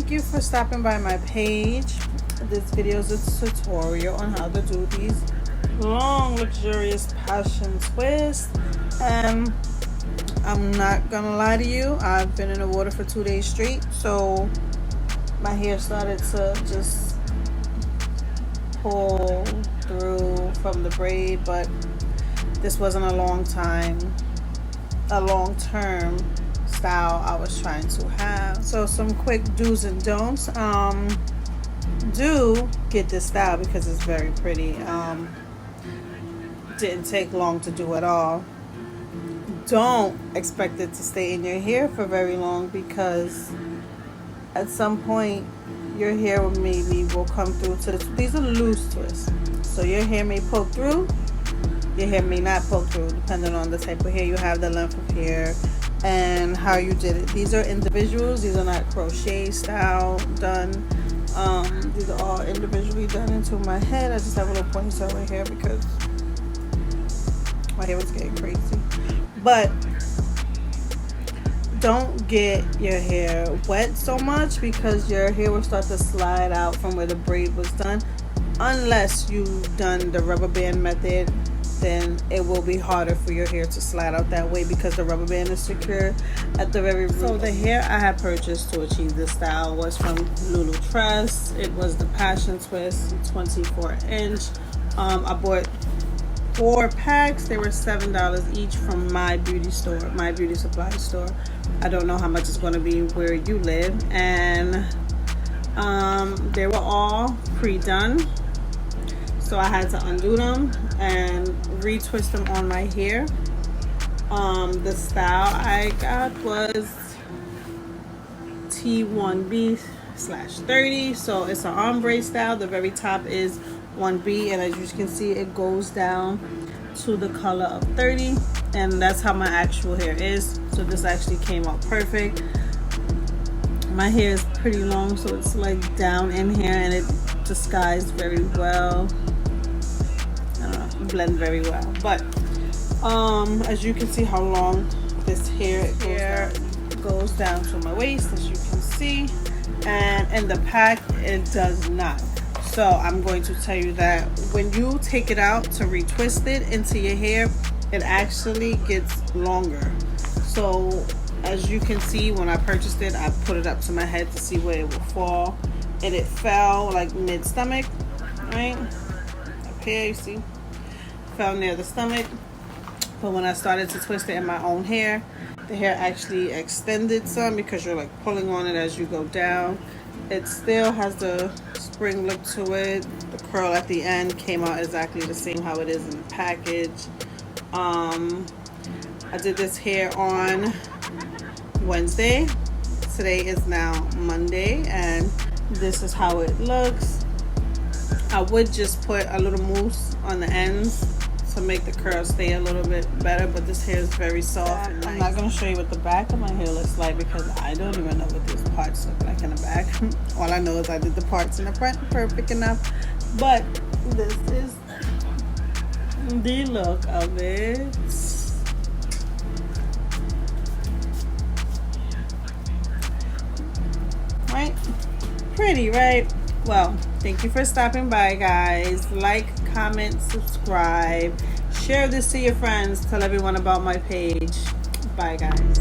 Thank you for stopping by my page. This video is a tutorial on how to do these long, luxurious passion twists. And I'm not gonna lie to you, I've been in the water for 2 days straight, so my hair started to just pull through from the braid, but this wasn't a long-term style I was trying to have. So some quick do's and don'ts. Do get this style because it's very pretty. Didn't take long to do at all. Don't expect it to stay in your hair for very long because at some point your hair maybe will come through to these are loose twists, so your hair may poke through, your hair may not poke through, depending on the type of hair you have, the length of hair, and how you did it. These are individuals, these are not crochet style done. These are all individually done into my head. I just have a little ponytail right here because my hair was getting crazy. But don't get your hair wet so much because your hair will start to slide out from where the braid was done. Unless you've done the rubber band method, then it will be harder for your hair to slide out that way because the rubber band is secure at the very root. So the hair I had purchased to achieve this style was from Lulutress. It was the Passion Twist 24-inch. I bought 4 packs. They were $7 each from my beauty supply store. I don't know how much it's going to be where you live. And they were all pre-done, so I had to undo them and retwist them on my hair. The style I got was T1B/30, so it's an ombre style. The very top is 1B, and as you can see, it goes down to the color of 30, and that's how my actual hair is. So this actually came out perfect. My hair is pretty long, so it's like down in here, and it disguised very well. Blend very well. But as you can see how long this hair goes down to my waist, as you can see, and in the pack it does not. So I'm going to tell you that when you take it out to retwist it into your hair, it actually gets longer. So as you can see, when I purchased it, I put it up to my head to see where it would fall, and it fell like mid-stomach, right up here, you see, fell near the stomach. But when I started to twist it in my own hair, the hair actually extended some because you're like pulling on it as you go down. It still has the spring look to it. The curl at the end came out exactly the same how it is in the package. I did this hair on Wednesday. Today is now Monday, and this is how it looks. I would just put a little mousse on the ends to make the curls stay a little bit better, but this hair is very soft and nice. I'm not going to show you what the back of my hair looks like because I don't even know what these parts look like in the back. All I know is I did the parts in the front perfect enough, but this is the look of it. Right? Pretty, right? Well, thank you for stopping by, guys. Like, comment, subscribe, share this to your friends, tell everyone about my page. Bye, guys.